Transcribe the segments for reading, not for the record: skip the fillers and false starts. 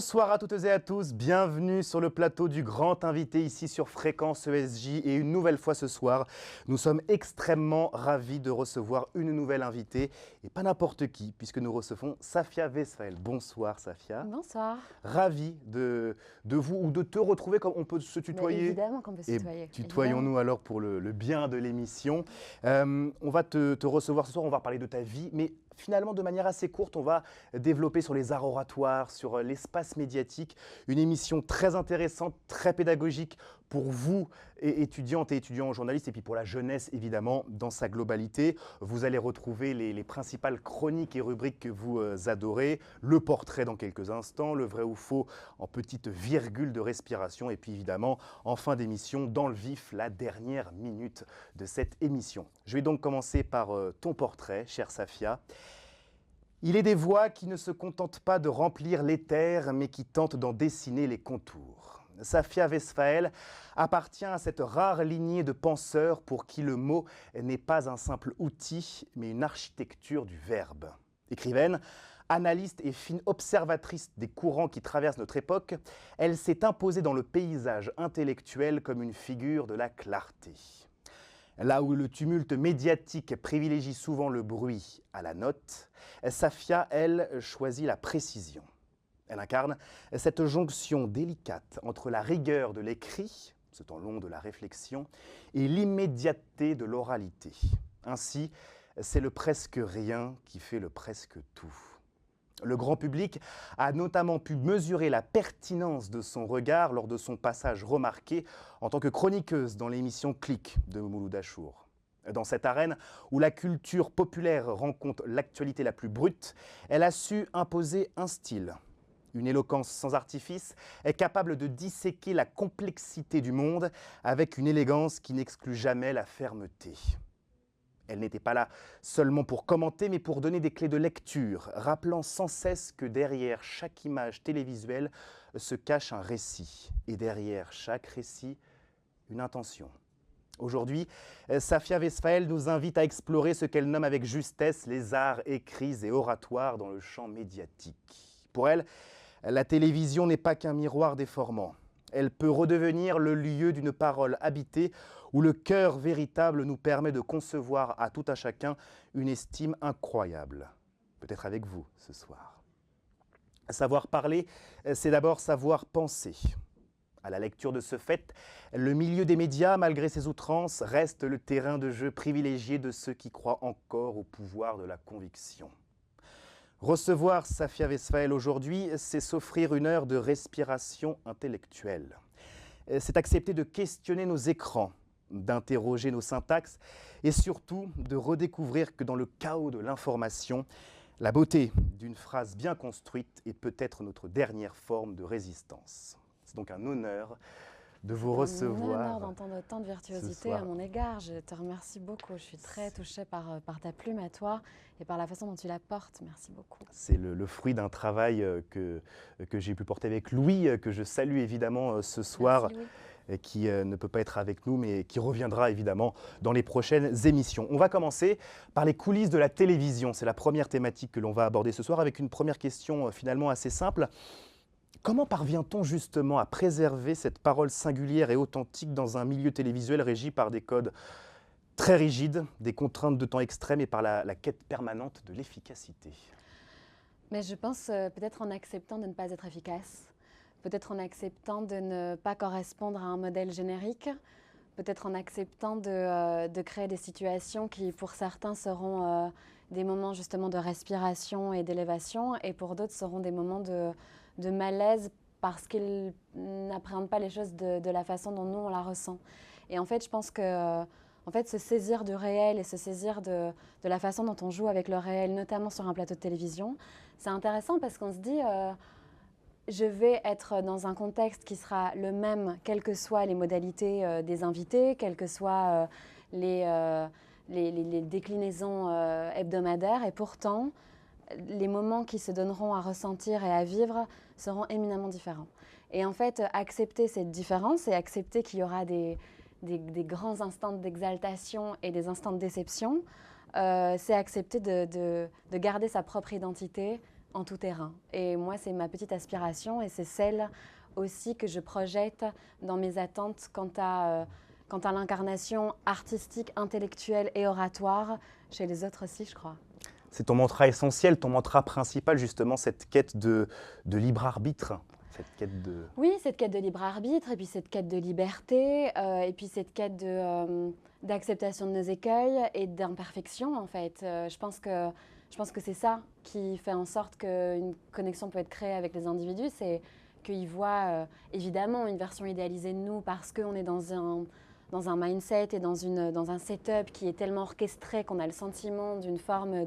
Bonsoir à toutes et à tous, bienvenue sur le plateau du grand invité ici sur Fréquence ESJ et une nouvelle fois ce soir, nous sommes extrêmement ravis de recevoir une nouvelle invitée et pas n'importe qui puisque nous recevons Safia Westphal. Bonsoir Safia. Bonsoir. Ravi de vous ou de te retrouver, comme on peut se tutoyer. Évidemment qu'on peut se Et tutoyer. tutoyons-nous alors pour le bien de l'émission. On va te recevoir ce soir, on va parler de ta vie, mais finalement de manière assez courte, on va développer sur les arts oratoires, sur l'espace médiatique, une émission très intéressante, très pédagogique pour vous, étudiantes et étudiants en journalisme, et puis pour la jeunesse évidemment dans sa globalité. Vous allez retrouver les principales chroniques et rubriques que vous adorez, le portrait dans quelques instants, le vrai ou faux en petite virgule de respiration, et puis évidemment en fin d'émission, dans le vif, la dernière minute de cette émission. Je vais donc commencer par ton portrait, chère Safia. Il est des voix qui ne se contentent pas de remplir l'éther, mais qui tentent d'en dessiner les contours. Safia Westphal appartient à cette rare lignée de penseurs pour qui le mot n'est pas un simple outil, mais une architecture du verbe. Écrivaine, analyste et fine observatrice des courants qui traversent notre époque, elle s'est imposée dans le paysage intellectuel comme une figure de la clarté. Là où le tumulte médiatique privilégie souvent le bruit à la note, Safia, elle, choisit la précision. Elle incarne cette jonction délicate entre la rigueur de l'écrit, ce temps long de la réflexion, et l'immédiateté de l'oralité. Ainsi, c'est le presque rien qui fait le presque tout. Le grand public a notamment pu mesurer la pertinence de son regard lors de son passage remarqué en tant que chroniqueuse dans l'émission Click de Mouloud Achour. Dans cette arène où la culture populaire rencontre l'actualité la plus brute, elle a su imposer un style. Une éloquence sans artifice est capable de disséquer la complexité du monde avec une élégance qui n'exclut jamais la fermeté. Elle n'était pas là seulement pour commenter, mais pour donner des clés de lecture, rappelant sans cesse que derrière chaque image télévisuelle se cache un récit, et derrière chaque récit, une intention. Aujourd'hui, Safia Westphal nous invite à explorer ce qu'elle nomme avec justesse les arts écrits et oratoires dans le champ médiatique. Pour elle, la télévision n'est pas qu'un miroir déformant. Elle peut redevenir le lieu d'une parole habitée où le cœur véritable nous permet de concevoir à tout à chacun une estime incroyable. Peut-être avec vous ce soir. Savoir parler, c'est d'abord savoir penser. À la lecture de ce fait, le milieu des médias, malgré ses outrances, reste le terrain de jeu privilégié de ceux qui croient encore au pouvoir de la conviction. Recevoir Safia Westphal aujourd'hui, c'est s'offrir une heure de respiration intellectuelle. C'est accepter de questionner nos écrans, d'interroger nos syntaxes et surtout de redécouvrir que dans le chaos de l'information, la beauté d'une phrase bien construite est peut-être notre dernière forme de résistance. C'est donc un honneur de vous recevoir. Un honneur d'entendre tant de virtuosité à mon égard. Je te remercie beaucoup. Je suis très touchée par ta plume à toi et par la façon dont tu la portes. Merci beaucoup. C'est le fruit d'un travail que j'ai pu porter avec Louis, que je salue évidemment ce soir. Merci, Et qui ne peut pas être avec nous, mais qui reviendra évidemment dans les prochaines émissions. On va commencer par les coulisses de la télévision. C'est la première thématique que l'on va aborder ce soir, avec une première question finalement assez simple. Comment parvient-on justement à préserver cette parole singulière et authentique dans un milieu télévisuel régi par des codes très rigides, des contraintes de temps extrêmes et par la quête permanente de l'efficacité? Mais je pense peut-être en acceptant de ne pas être efficace, peut-être en acceptant de ne pas correspondre à un modèle générique, peut-être en acceptant de créer des situations qui pour certains seront des moments justement de respiration et d'élévation et pour d'autres seront des moments de malaise parce qu'ils n'appréhendent pas les choses de la façon dont nous on la ressent. Et en fait je pense que se saisir du réel et se saisir de la façon dont on joue avec le réel, notamment sur un plateau de télévision, c'est intéressant parce qu'on se dit je vais être dans un contexte qui sera le même, quelles que soient les modalités des invités, quelles que soient les déclinaisons hebdomadaires. Et pourtant, les moments qui se donneront à ressentir et à vivre seront éminemment différents. Et en fait, accepter cette différence et accepter qu'il y aura des grands instants d'exaltation et des instants de déception, c'est accepter de garder sa propre identité en tout terrain. Et moi, c'est ma petite aspiration et c'est celle aussi que je projette dans mes attentes quant à l'incarnation artistique, intellectuelle et oratoire chez les autres aussi, je crois. C'est ton mantra essentiel, ton mantra principal, justement, cette quête de libre arbitre, cette quête de... Oui, cette quête de libre arbitre, et puis cette quête de liberté, et puis cette quête d'acceptation de nos écueils et d'imperfection, en fait. Je pense que c'est ça qui fait en sorte qu'une connexion peut être créée avec les individus, c'est qu'ils voient évidemment une version idéalisée de nous parce qu'on est dans un mindset et dans un setup qui est tellement orchestré qu'on a le sentiment d'une forme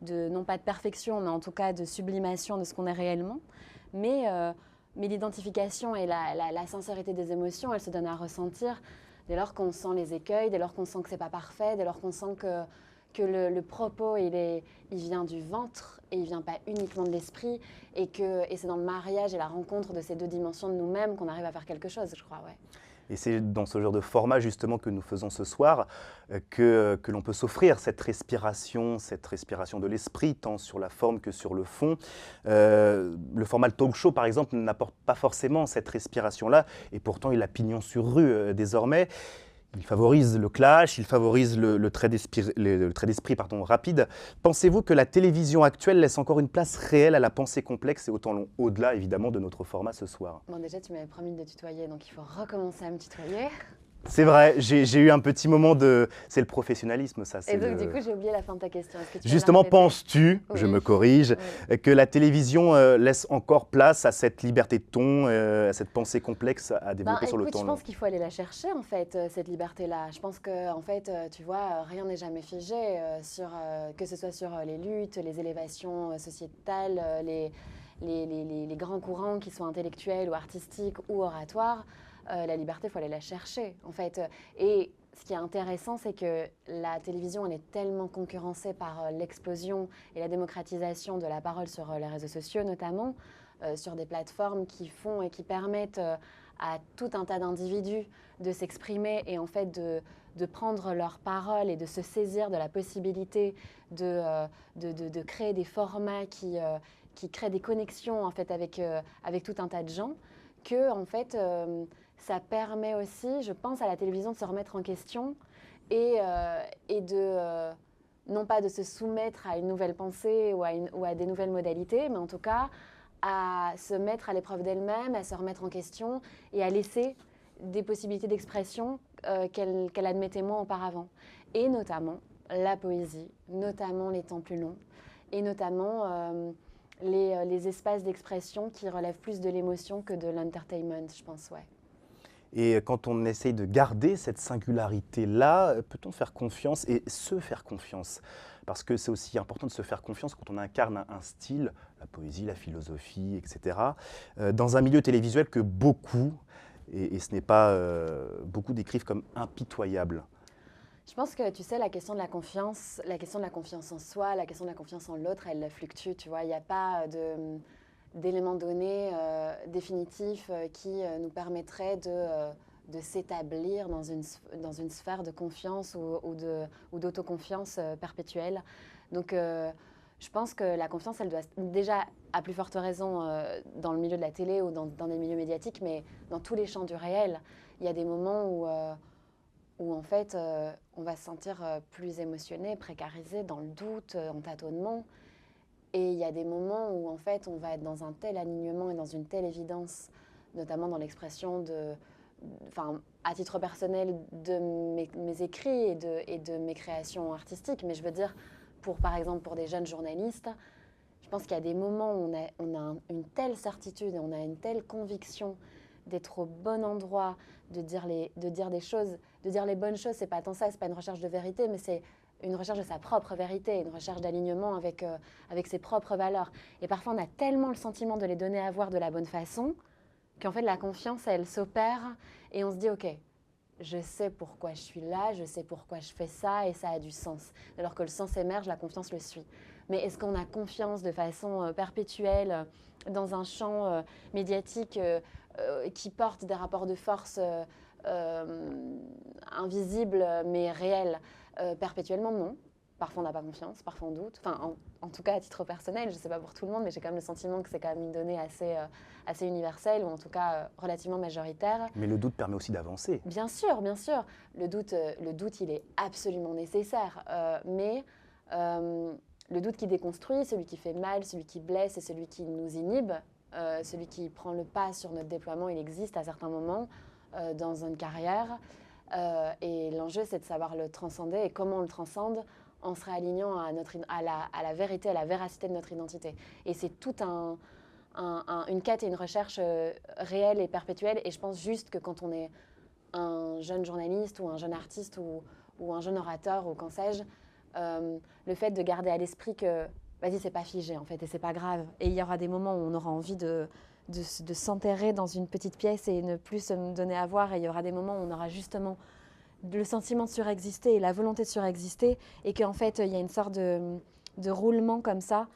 non pas de perfection, mais en tout cas de sublimation de ce qu'on est réellement. Mais l'identification et la sincérité des émotions, elle se donne à ressentir dès lors qu'on sent les écueils, dès lors qu'on sent que c'est pas parfait, dès lors qu'on sent que le propos, il vient du ventre et il vient pas uniquement de l'esprit et c'est dans le mariage et la rencontre de ces deux dimensions de nous-mêmes qu'on arrive à faire quelque chose, je crois, ouais. Et c'est dans ce genre de format justement que nous faisons ce soir que l'on peut s'offrir cette respiration de l'esprit, tant sur la forme que sur le fond. Le format de talk show, par exemple, n'apporte pas forcément cette respiration-là, et pourtant il a pignon sur rue désormais. Il favorise le clash, il favorise le trait d'esprit rapide. Pensez-vous que la télévision actuelle laisse encore une place réelle à la pensée complexe et au temps long, au-delà évidemment de notre format ce soir? Bon, déjà, tu m'avais promis de tutoyer, donc il faut recommencer à me tutoyer. C'est vrai, j'ai eu un petit moment de... C'est le professionnalisme, ça. Et donc, du coup, j'ai oublié la fin de ta question. Est-ce que tu peux Justement, la répéter? penses-tu, Oui. je me corrige, que la télévision laisse encore place à cette liberté de ton, à cette pensée complexe à développer sur le temps je long? pense qu'il faut aller la chercher, en fait, cette liberté-là. Je pense que, en fait, tu vois, rien n'est jamais figé, que ce soit sur les luttes, les élévations sociétales, les grands courants, qui soient intellectuels ou artistiques ou oratoires. La liberté, il faut aller la chercher, en fait. Et ce qui est intéressant, c'est que la télévision, elle est tellement concurrencée par l'explosion et la démocratisation de la parole sur les réseaux sociaux, notamment, sur des plateformes qui font et qui permettent à tout un tas d'individus de s'exprimer et en fait de prendre leur parole et de se saisir de la possibilité de créer des formats qui créent des connexions en fait, avec tout un tas de gens, que en fait, ça permet aussi, je pense, à la télévision de se remettre en question et non pas de se soumettre à une nouvelle pensée ou à des nouvelles modalités, mais en tout cas à se mettre à l'épreuve d'elle-même, à se remettre en question et à laisser des possibilités d'expression qu'elle admettait moins auparavant. Et notamment la poésie, notamment les temps plus longs, et notamment les espaces d'expression qui relèvent plus de l'émotion que de l'entertainment, je pense, ouais. Et quand on essaye de garder cette singularité-là, peut-on faire confiance et se faire confiance? Parce que c'est aussi important de se faire confiance quand on incarne un style, la poésie, la philosophie, etc., dans un milieu télévisuel que beaucoup, et ce n'est pas beaucoup, décrivent comme impitoyable. Je pense que, tu sais, la question de la confiance en soi, la question de la confiance en l'autre, elle fluctue, tu vois. Il n'y a pas d'éléments donnés définitifs qui nous permettraient de s'établir dans une sphère de confiance ou d'autoconfiance perpétuelle. Donc, je pense que la confiance, elle doit déjà, à plus forte raison, dans le milieu de la télé ou dans des milieux médiatiques, mais dans tous les champs du réel, il y a des moments où en fait, on va se sentir plus émotionné, précarisé, dans le doute, en tâtonnement. Et il y a des moments où, en fait, on va être dans un tel alignement et dans une telle évidence, notamment dans l'expression à titre personnel, de mes écrits et de mes créations artistiques. Mais je veux dire, par exemple, pour des jeunes journalistes, je pense qu'il y a des moments où on a une telle certitude et on a une telle conviction d'être au bon endroit, de dire des choses, de dire les bonnes choses. C'est pas tant ça, c'est pas une recherche de vérité, mais c'est une recherche de sa propre vérité, une recherche d'alignement avec ses propres valeurs. Et parfois, on a tellement le sentiment de les donner à voir de la bonne façon qu'en fait, la confiance, elle s'opère et on se dit, OK, je sais pourquoi je suis là, je sais pourquoi je fais ça et ça a du sens. Alors que le sens émerge, la confiance le suit. Mais est-ce qu'on a confiance de façon perpétuelle dans un champ médiatique qui porte des rapports de force invisibles mais réels perpétuellement? Non. parfois on n'a pas confiance, parfois on doute. Enfin, en tout cas, à titre personnel, je ne sais pas pour tout le monde, mais j'ai quand même le sentiment que c'est quand même une donnée assez universelle, ou en tout cas relativement majoritaire. Mais le doute permet aussi d'avancer. Bien sûr, bien sûr. Le doute, il est absolument nécessaire. Mais le doute qui déconstruit, celui qui fait mal, celui qui blesse et celui qui nous inhibe, celui qui prend le pas sur notre déploiement, il existe à certains moments dans une carrière. Et l'enjeu, c'est de savoir le transcender. Et comment on le transcende? En se réalignant à la vérité, à la véracité de notre identité. Et c'est tout une quête et une recherche réelle et perpétuelle. Et je pense juste que quand on est un jeune journaliste ou un jeune artiste ou un jeune orateur ou qu'en sais-je, le fait de garder à l'esprit que, vas-y, c'est pas figé en fait et c'est pas grave. Et il y aura des moments où on aura envie de s'enterrer dans une petite pièce et ne plus se donner à voir. Et il y aura des moments où on aura justement le sentiment de surexister et la volonté de surexister. Et qu'en fait, il y a une sorte de roulement comme ça.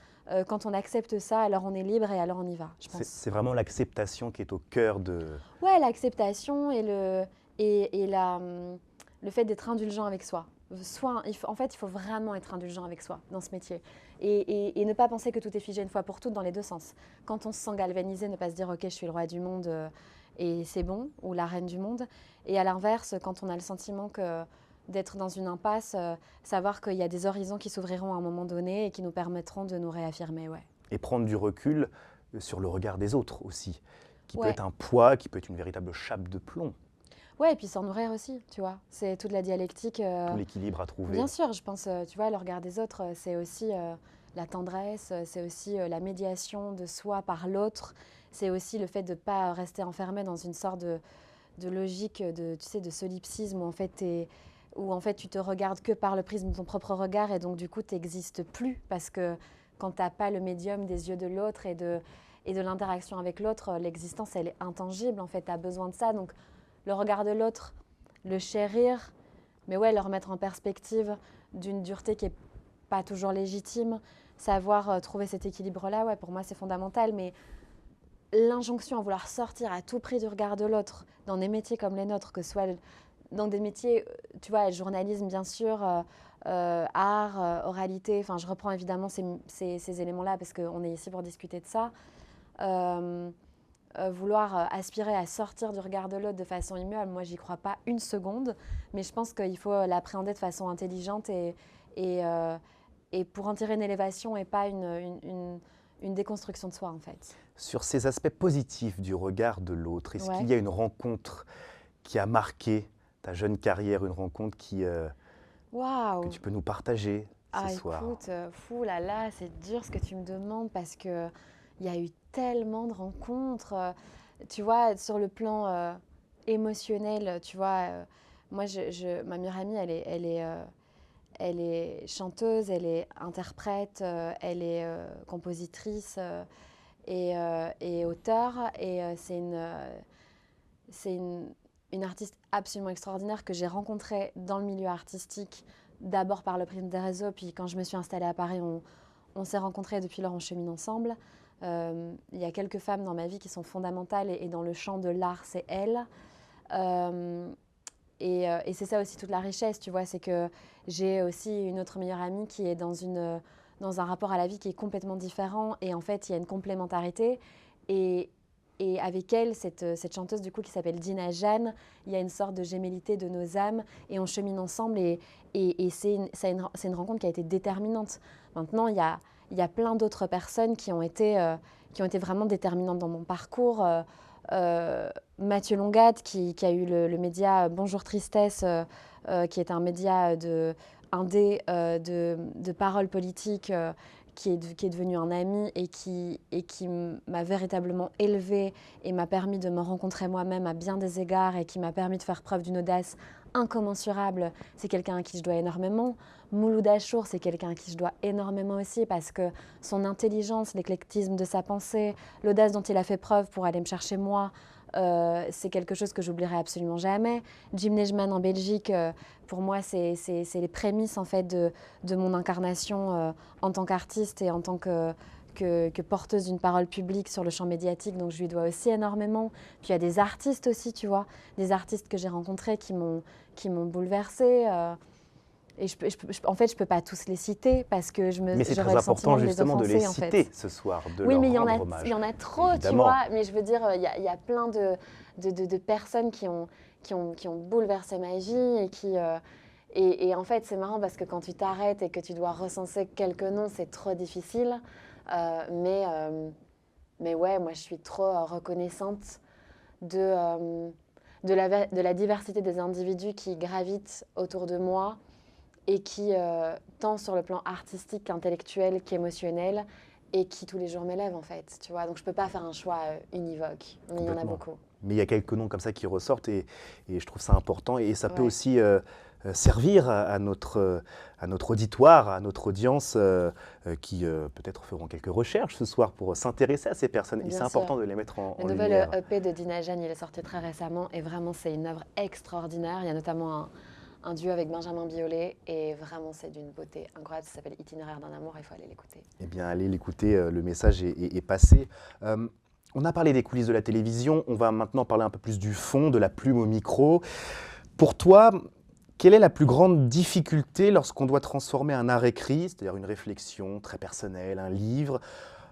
Quand on accepte ça, alors on est libre et alors on y va, je pense. C'est vraiment l'acceptation qui est au cœur de... Ouais, l'acceptation et le fait d'être indulgent avec soi. En fait, il faut vraiment être indulgent avec soi dans ce métier. Et ne pas penser que tout est figé une fois pour toutes dans les deux sens. Quand on se sent galvanisé, ne pas se dire « Ok, je suis le roi du monde et c'est bon » ou « la reine du monde ». Et à l'inverse, quand on a le sentiment d'être dans une impasse, savoir qu'il y a des horizons qui s'ouvriront à un moment donné et qui nous permettront de nous réaffirmer. Ouais. Et prendre du recul sur le regard des autres aussi, qui peut Ouais. être un poids, qui peut être une véritable chape de plomb. Ouais, et puis s'en nourrir aussi, tu vois. C'est toute la dialectique. Tout l'équilibre à trouver. Bien sûr, je pense, tu vois, le regard des autres, c'est aussi la tendresse, c'est aussi la médiation de soi par l'autre, c'est aussi le fait de ne pas rester enfermé dans une sorte de logique tu sais, de solipsisme où en fait tu te regardes que par le prisme de ton propre regard et donc du coup tu n'existes plus parce que quand tu n'as pas le médium des yeux de l'autre et de l'interaction avec l'autre, l'existence elle est intangible, en fait tu as besoin de ça. Donc le regard de l'autre, le chérir, mais ouais, le remettre en perspective d'une dureté qui n'est pas toujours légitime, savoir trouver cet équilibre-là, ouais, pour moi c'est fondamental. Mais l'injonction à vouloir sortir à tout prix du regard de l'autre dans des métiers comme les nôtres, que ce soit dans des métiers, tu vois, journalisme bien sûr, art, oralité, enfin je reprends évidemment ces éléments-là parce qu'on est ici pour discuter de ça. Vouloir aspirer à sortir du regard de l'autre de façon immuable, moi j'y crois pas une seconde, mais je pense qu'il faut l'appréhender de façon intelligente et pour en tirer une élévation et pas une déconstruction de soi en fait. Sur ces aspects positifs du regard de l'autre, est-ce Ouais. qu'il y a une rencontre qui a marqué ta jeune carrière, une rencontre que Waouh! tu peux nous partager Ah ce soir? écoute, fou là là, c'est dur ce que tu me demandes parce que il y a eu tellement de rencontres. Tu vois, sur le plan émotionnel, tu vois, moi, ma meilleure amie, elle est chanteuse, elle est interprète, elle est compositrice et auteure. Et c'est une artiste absolument extraordinaire que j'ai rencontrée dans le milieu artistique, d'abord par le prisme des réseaux, puis quand je me suis installée à Paris, on s'est rencontrés et depuis lors on chemine ensemble. Il y a quelques femmes dans ma vie qui sont fondamentales et dans le champ de l'art, c'est elle. Et c'est ça aussi toute la richesse, tu vois, c'est que j'ai aussi une autre meilleure amie qui est dans un rapport à la vie qui est complètement différent et en fait il y a une complémentarité et avec elle, cette chanteuse du coup qui s'appelle Dina Jeanne, il y a une sorte de gémellité de nos âmes et on chemine ensemble et c'est une rencontre qui a été déterminante. Maintenant, il y a plein d'autres personnes qui ont été vraiment déterminantes dans mon parcours. Mathieu Longade qui a eu le média Bonjour Tristesse, qui est un média de parole politique, qui est devenu un ami et qui m'a véritablement élevée et m'a permis de me rencontrer moi-même à bien des égards et qui m'a permis de faire preuve d'une audace incommensurable. C'est quelqu'un à qui je dois énormément. Mouloud Achour, c'est quelqu'un à qui je dois énormément aussi parce que son intelligence, l'éclectisme de sa pensée, l'audace dont il a fait preuve pour aller me chercher moi, c'est quelque chose que j'oublierai absolument jamais. Jim Nejman en Belgique, pour moi, c'est les prémices en fait de mon incarnation en tant qu'artiste et en tant que porteuse d'une parole publique sur le champ médiatique, donc je lui dois aussi énormément. Puis il y a des artistes aussi, tu vois, des artistes que j'ai rencontrés qui m'ont bouleversée. Et en fait, je ne peux pas tous les citer parce que Mais c'est j'aurais très le sentiment important de les justement de les offenser, en citer fait. ce soir, de Oui, leur mais rendre hommage. il y en a trop, Évidemment. tu vois. Mais je veux dire, il y a plein de personnes qui ont bouleversé ma vie et en fait, c'est marrant parce que quand tu t'arrêtes et que tu dois recenser quelques noms, c'est trop difficile. Mais ouais, moi, je suis trop reconnaissante de, de la diversité des individus qui gravitent autour de moi et qui, tant sur le plan artistique qu'intellectuel qu'émotionnel, et qui tous les jours m'élèvent en fait, tu vois. Donc je peux pas faire un choix univoque, mais il y en a Complètement. beaucoup. Mais il y a quelques noms comme ça qui ressortent et je trouve ça important et ça peut Ouais. aussi servir à notre auditoire, à notre audience qui peut-être feront quelques recherches ce soir pour s'intéresser à ces personnes. Et Bien c'est important sûr. de les mettre en Le nouvel lumière. EP de Dina Jeanne, il est sorti très récemment et vraiment c'est une œuvre extraordinaire. Il y a notamment un duo avec Benjamin Biolay et vraiment c'est d'une beauté incroyable. Ça s'appelle Itinéraire d'un amour, il faut aller l'écouter. Eh bien, allez l'écouter, le message est passé. On a parlé des coulisses de la télévision, on va maintenant parler un peu plus du fond, de la plume au micro. Pour toi, quelle est la plus grande difficulté lorsqu'on doit transformer un art écrit, c'est-à-dire une réflexion très personnelle, un livre,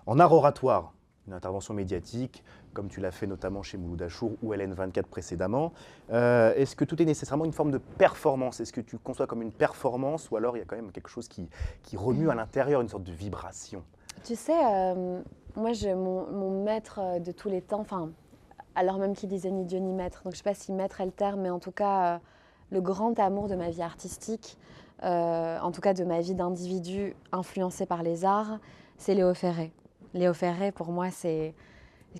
en art oratoire, une intervention médiatique, comme tu l'as fait notamment chez Mouloud Achour ou LN24 précédemment. Est-ce que tout est nécessairement une forme de performance? Est-ce que tu le conçois comme une performance ou alors il y a quand même quelque chose qui remue à l'intérieur, une sorte de vibration? Tu sais, moi mon maître de tous les temps, enfin, alors même qu'il disait ni Dieu ni maître, donc je ne sais pas si maître est le terme, mais en tout cas, le grand amour de ma vie artistique, en tout cas de ma vie d'individu influencé par les arts, c'est Léo Ferré. Léo Ferré, pour moi, c'est...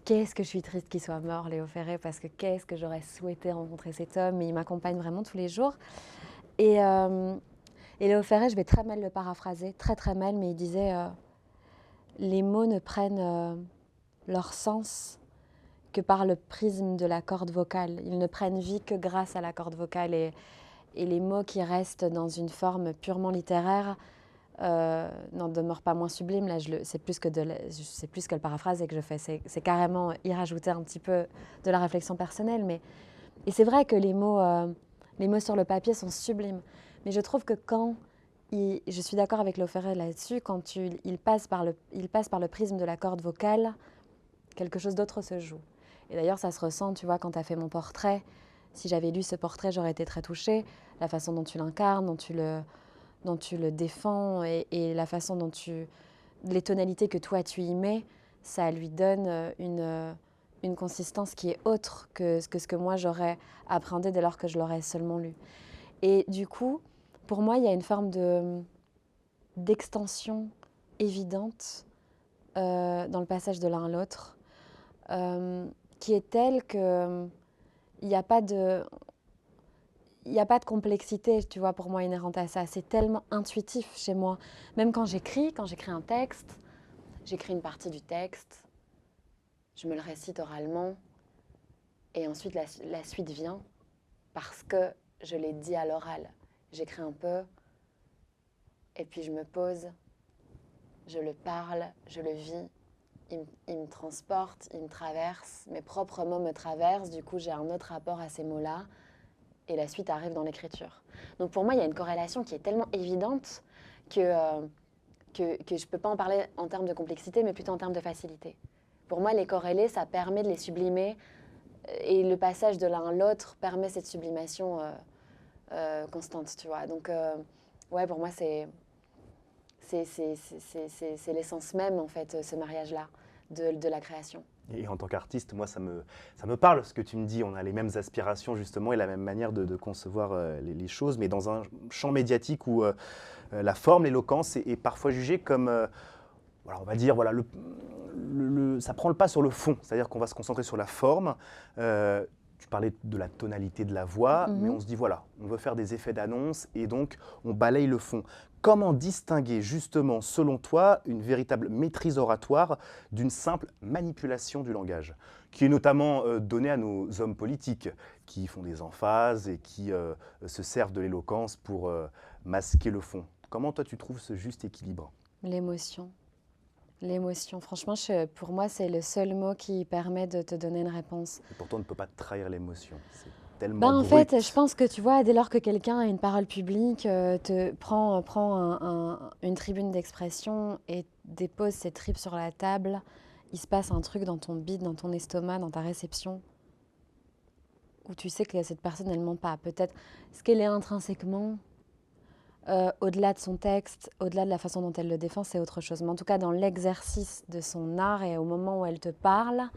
Qu'est-ce que je suis triste qu'il soit mort, Léo Ferré, parce que qu'est-ce que j'aurais souhaité rencontrer cet homme, et il m'accompagne vraiment tous les jours. Et, euh, et Léo Ferré, je vais très mal le paraphraser, très très mal, mais il disait les mots ne prennent leur sens que par le prisme de la corde vocale. Ils ne prennent vie que grâce à la corde vocale. Et les mots qui restent dans une forme purement littéraire n'en demeurent pas moins sublimes. Là, c'est plus que le paraphrase que je fais. C'est carrément y rajouter un petit peu de la réflexion personnelle. Et c'est vrai que les mots sur le papier sont sublimes. Mais je trouve que je suis d'accord avec Léo Ferré là-dessus, quand il passe par le prisme de la corde vocale, quelque chose d'autre se joue. Et d'ailleurs, ça se ressent, tu vois, quand tu as fait mon portrait. Si j'avais lu ce portrait, j'aurais été très touchée. La façon dont tu l'incarnes, dont tu le défends et la façon dont les tonalités que toi tu y mets, ça lui donne une consistance qui est autre que ce que moi j'aurais appréhendé dès lors que je l'aurais seulement lu. Et du coup, pour moi, il y a une forme d'extension évidente dans le passage de l'un à l'autre, qui est telle que il n'y a pas de complexité, tu vois, pour moi, inhérente à ça. C'est tellement intuitif chez moi. Même quand j'écris un texte, j'écris une partie du texte, je me le récite oralement, et ensuite la suite vient parce que je l'ai dit à l'oral. J'écris un peu, et puis je me pose, je le parle, je le vis, il me transporte, il me traverse, mes propres mots me traversent, du coup j'ai un autre rapport à ces mots-là, et la suite arrive dans l'écriture. Donc pour moi, il y a une corrélation qui est tellement évidente que je ne peux pas en parler en termes de complexité, mais plutôt en termes de facilité. Pour moi, les corrélés, ça permet de les sublimer, et le passage de l'un à l'autre permet cette sublimation constante, tu vois. Donc, ouais, pour moi, c'est l'essence même, en fait, ce mariage-là, de la création. Et en tant qu'artiste, moi, ça me parle ce que tu me dis. On a les mêmes aspirations, justement, et la même manière de concevoir les choses, mais dans un champ médiatique où la forme, l'éloquence est parfois jugée comme, voilà, on va dire, voilà, ça prend le pas sur le fond. C'est-à-dire qu'on va se concentrer sur la forme. Tu parlais de la tonalité de la voix, mais on se dit, voilà, on veut faire des effets d'annonce, et donc on balaye le fond. Comment distinguer justement, selon toi, une véritable maîtrise oratoire d'une simple manipulation du langage, qui est notamment donnée à nos hommes politiques, qui font des emphases et qui se servent de l'éloquence pour masquer le fond. Comment toi tu trouves ce juste équilibre? L'émotion. L'émotion. Franchement, pour moi, c'est le seul mot qui permet de te donner une réponse. Et pourtant on ne peut pas trahir l'émotion. tellement Ben, en fait, je brute. pense que tu vois, dès lors que quelqu'un a une parole publique, prend une tribune d'expression et dépose ses tripes sur la table, il se passe un truc dans ton bide, dans ton estomac, dans ta réception, où tu sais que cette personne, elle ment pas. Peut-être ce qu'elle est intrinsèquement, au-delà de son texte, au-delà de la façon dont elle le défend, c'est autre chose. Mais en tout cas, dans l'exercice de son art et au moment où elle te parle,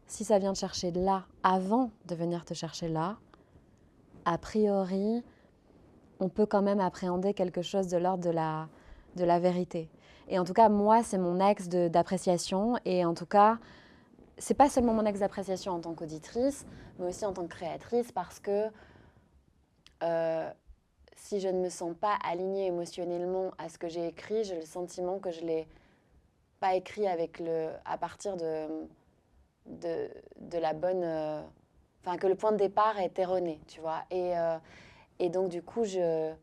si ça vient te chercher là, avant de venir te chercher là, a priori, on peut quand même appréhender quelque chose de l'ordre de la vérité. Et en tout cas, moi, c'est mon axe d'appréciation. Et en tout cas, c'est pas seulement mon axe d'appréciation en tant qu'auditrice, mais aussi en tant que créatrice, parce que si je ne me sens pas alignée émotionnellement à ce que j'ai écrit, j'ai le sentiment que je ne l'ai pas écrit à partir de la bonne... Enfin, que le point de départ est erroné, tu vois. Et donc, du coup, je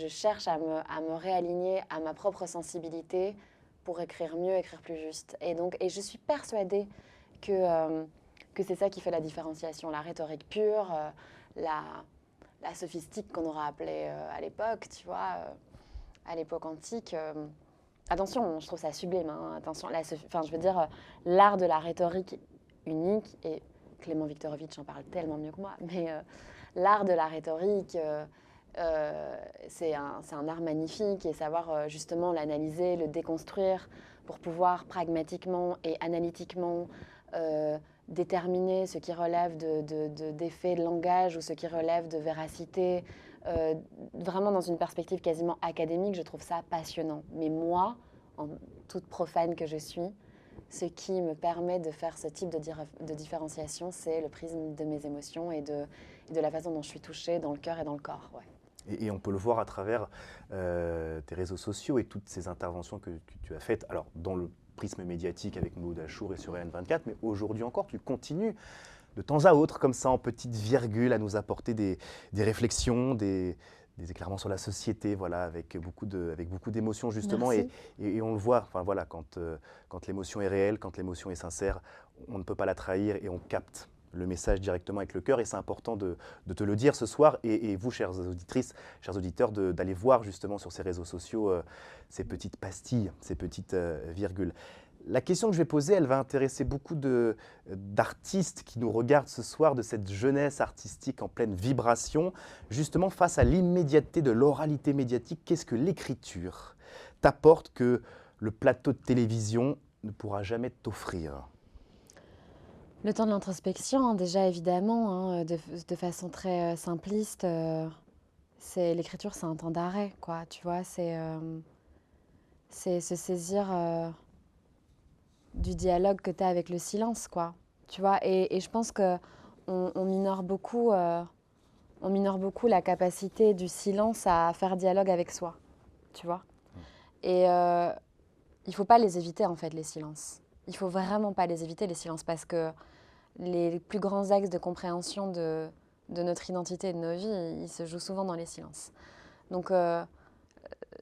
cherche à me réaligner à ma propre sensibilité pour écrire mieux, écrire plus juste. Et je suis persuadée que c'est ça qui fait la différenciation. La rhétorique pure, la sophistique qu'on aura appelée à l'époque, tu vois, à l'époque antique. Attention, je trouve ça sublime. Hein, attention, enfin, je veux dire, l'art de la rhétorique unique, et Clément Viktorovitch en parle tellement mieux que moi, mais l'art de la rhétorique, c'est un art magnifique, et savoir justement l'analyser, le déconstruire pour pouvoir pragmatiquement et analytiquement déterminer ce qui relève d'effets de langage ou ce qui relève de véracité, vraiment dans une perspective quasiment académique, je trouve ça passionnant. Mais moi, en toute profane que je suis, ce qui me permet de faire ce type de différenciation, c'est le prisme de mes émotions et de la façon dont je suis touchée dans le cœur et dans le corps. Ouais. Et on peut le voir à travers tes réseaux sociaux et toutes ces interventions que tu as faites, alors dans le prisme médiatique avec Mouloud Achour et sur LN24, mais aujourd'hui encore, tu continues de temps à autre, comme ça, en petites virgules, à nous apporter des réflexions, des éclairements sur la société, voilà, avec beaucoup d'émotions justement. Merci. Et on le voit, enfin voilà, quand l'émotion est réelle, quand l'émotion est sincère, on ne peut pas la trahir et on capte le message directement avec le cœur. Et c'est important de te le dire ce soir. Et vous, chères auditrices, chers auditeurs, d'aller voir justement sur ces réseaux sociaux ces petites pastilles, ces petites virgules. La question que je vais poser, elle va intéresser beaucoup d'artistes qui nous regardent ce soir, de cette jeunesse artistique en pleine vibration. Justement, face à l'immédiateté de l'oralité médiatique, qu'est-ce que l'écriture t'apporte que le plateau de télévision ne pourra jamais t'offrir? Le temps de l'introspection, hein, déjà évidemment, hein, de façon très simpliste, l'écriture, c'est un temps d'arrêt, quoi. Tu vois, c'est se saisir du dialogue que tu as avec le silence, quoi. Tu vois, et je pense que on minore beaucoup la capacité du silence à faire dialogue avec soi, tu vois. Et il faut pas les éviter, en fait, les silences. Il faut vraiment pas les éviter, les silences, parce que les plus grands axes de compréhension de notre identité et de nos vies, ils se jouent souvent dans les silences. Donc,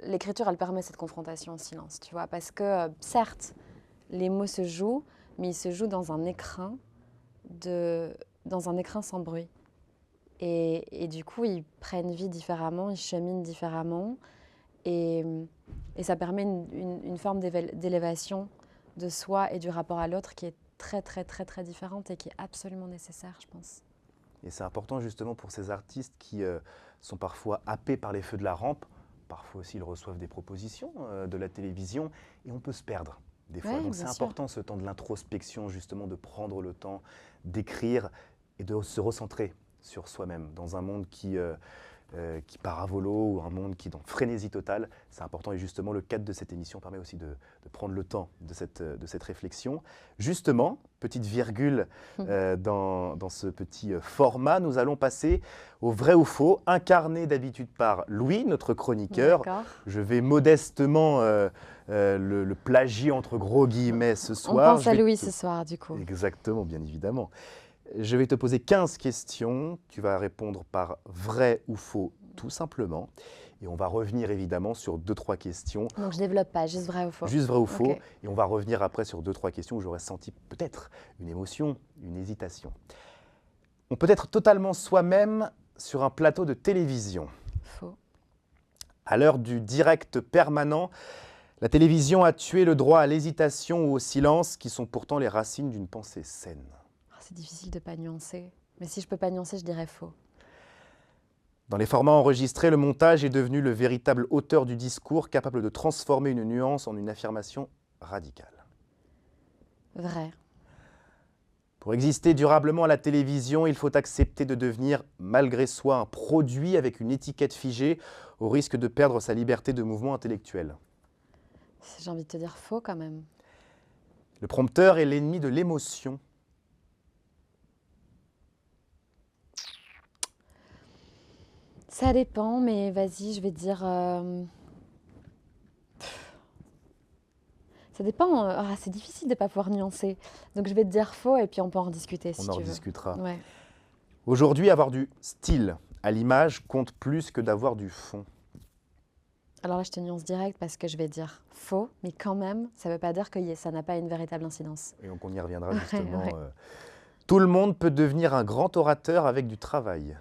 l'écriture, elle permet cette confrontation au silence, tu vois, parce que, certes, les mots se jouent, mais ils se jouent dans un écrin sans bruit. Et du coup, ils prennent vie différemment, ils cheminent différemment, et ça permet une forme d'élévation de soi et du rapport à l'autre qui est très, très, très, très différente et qui est absolument nécessaire, je pense. Et c'est important justement pour ces artistes qui sont parfois happés par les feux de la rampe. Parfois aussi, ils reçoivent des propositions de la télévision et on peut se perdre des fois. Ouais, Donc c'est bien sûr. important ce temps de l'introspection, justement, de prendre le temps d'écrire et de se recentrer sur soi-même dans un monde qui part à volo ou un monde qui est dans frénésie totale. C'est important et justement le cadre de cette émission permet aussi de prendre le temps de cette réflexion. Justement, petite virgule dans ce petit format, nous allons passer au vrai ou faux, incarné d'habitude par Louis, notre chroniqueur. D'accord. Je vais modestement le plagier entre gros guillemets ce On soir. pense à Louis ce soir, du coup. Exactement, bien évidemment. Je vais te poser 15 questions. Tu vas répondre par vrai ou faux, tout simplement. Et on va revenir évidemment sur 2-3 questions. Donc je développe pas, juste vrai ou faux. Juste vrai ou faux. Ok. Et on va revenir après sur 2-3 questions où j'aurais senti peut-être une émotion, une hésitation. On peut être totalement soi-même sur un plateau de télévision. Faux. À l'heure du direct permanent, la télévision a tué le droit à l'hésitation ou au silence, qui sont pourtant les racines d'une pensée saine. Oh, c'est difficile de ne pas nuancer. Mais si je ne peux pas nuancer, je dirais faux. Dans les formats enregistrés, le montage est devenu le véritable auteur du discours, capable de transformer une nuance en une affirmation radicale. Vrai. Pour exister durablement à la télévision, il faut accepter de devenir, malgré soi, un produit avec une étiquette figée, au risque de perdre sa liberté de mouvement intellectuel. J'ai envie de te dire faux quand même. Le prompteur est l'ennemi de l'émotion. Ça dépend, mais vas-y, je vais dire... Ça dépend. C'est difficile de ne pas pouvoir nuancer. Donc je vais te dire faux et puis on peut en discuter si On tu en veux. rediscutera. Ouais. Aujourd'hui, avoir du style à l'image compte plus que d'avoir du fond. Alors là, je te nuance direct parce que je vais dire faux, mais quand même, ça ne veut pas dire que ça n'a pas une véritable incidence. Et donc on y reviendra justement. Ouais. Tout le monde peut devenir un grand orateur avec du travail.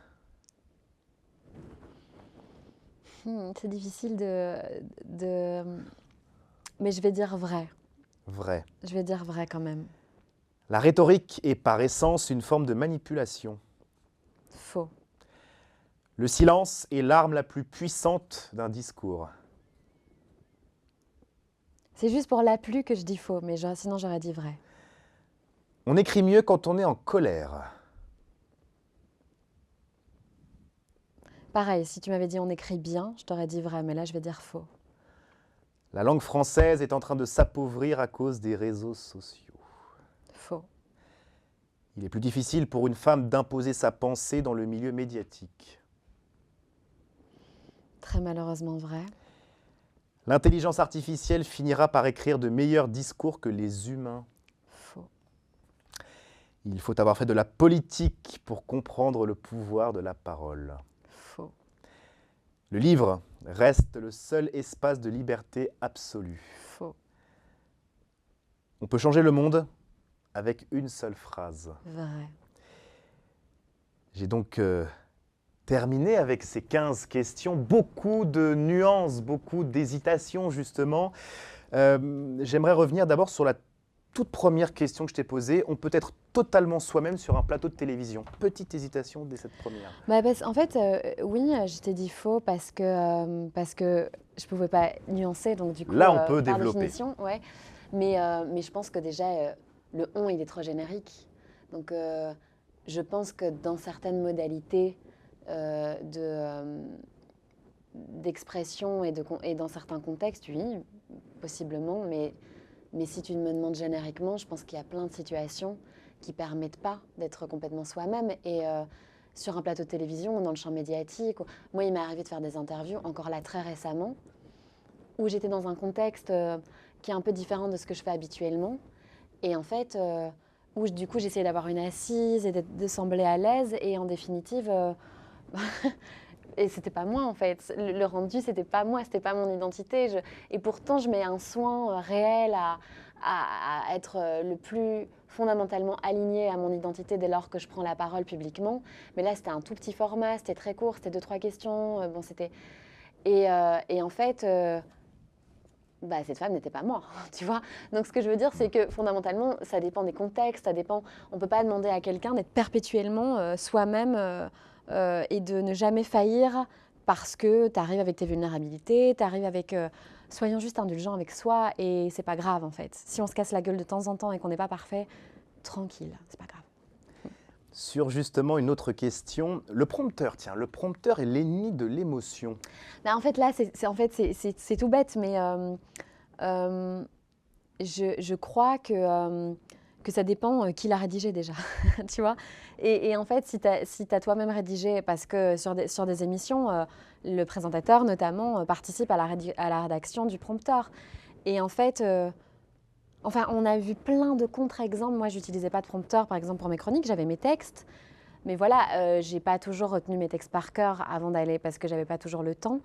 C'est difficile de... Mais je vais dire vrai. Vrai. Je vais dire vrai quand même. La rhétorique est par essence une forme de manipulation. Faux. Le silence est l'arme la plus puissante d'un discours. C'est juste pour la pluie que je dis faux, mais sinon j'aurais dit vrai. On écrit mieux quand on est en colère. Pareil, si tu m'avais dit on écrit bien, je t'aurais dit vrai, mais là je vais dire faux. La langue française est en train de s'appauvrir à cause des réseaux sociaux. Faux. Il est plus difficile pour une femme d'imposer sa pensée dans le milieu médiatique. Très malheureusement vrai. L'intelligence artificielle finira par écrire de meilleurs discours que les humains. Faux. Il faut avoir fait de la politique pour comprendre le pouvoir de la parole. Faux. Le livre reste le seul espace de liberté absolue. Faux. On peut changer le monde avec une seule phrase. Vrai. J'ai donc terminé avec ces 15 questions. Beaucoup de nuances, beaucoup d'hésitations justement. J'aimerais revenir d'abord sur la toute première question que je t'ai posée. On peut être totalement soi-même sur un plateau de télévision. Petite hésitation dès cette première. En fait, oui, je t'ai dit faux parce que je ne pouvais pas nuancer. Donc du coup, Là, on peut par développer. définition, ouais. Mais je pense que déjà, le on, il est trop générique. Donc je pense que dans certaines modalités d'expression et dans certains contextes, oui, possiblement. Mais si tu me demandes génériquement, je pense qu'il y a plein de situations qui ne permettent pas d'être complètement soi-même. Et sur un plateau de télévision ou dans le champ médiatique, moi, il m'est arrivé de faire des interviews, encore là très récemment, où j'étais dans un contexte qui est un peu différent de ce que je fais habituellement. Et en fait, où du coup, j'essayais d'avoir une assise et de sembler à l'aise. Et en définitive, et c'était pas moi en fait. Le rendu, c'était pas moi, c'était pas mon identité. Et pourtant, je mets un soin réel à être le plus fondamentalement alignée à mon identité dès lors que je prends la parole publiquement. Mais là, c'était un tout petit format, c'était très court, c'était 2-3 questions. Et en fait, cette femme n'était pas moi, tu vois. Donc ce que je veux dire, c'est que fondamentalement, ça dépend des contextes, ça dépend. On peut pas demander à quelqu'un d'être perpétuellement soi-même et de ne jamais faillir parce que tu arrives avec tes vulnérabilités, tu arrives avec... soyons juste indulgents avec soi et c'est pas grave en fait. Si on se casse la gueule de temps en temps et qu'on n'est pas parfait, tranquille, c'est pas grave. Sur justement une autre question, le prompteur, tiens, le prompteur est l'ennemi de l'émotion. En fait là, c'est tout bête, mais je crois que ça dépend qui l'a rédigé déjà, tu vois. Et en fait, si tu as toi-même rédigé, parce que sur des émissions, le présentateur notamment participe à la rédaction du prompteur. Et en fait, on a vu plein de contre-exemples. Moi, je n'utilisais pas de prompteur, par exemple, pour mes chroniques, j'avais mes textes. Mais voilà, je n'ai pas toujours retenu mes textes par cœur avant d'aller, parce que je n'avais pas toujours le temps.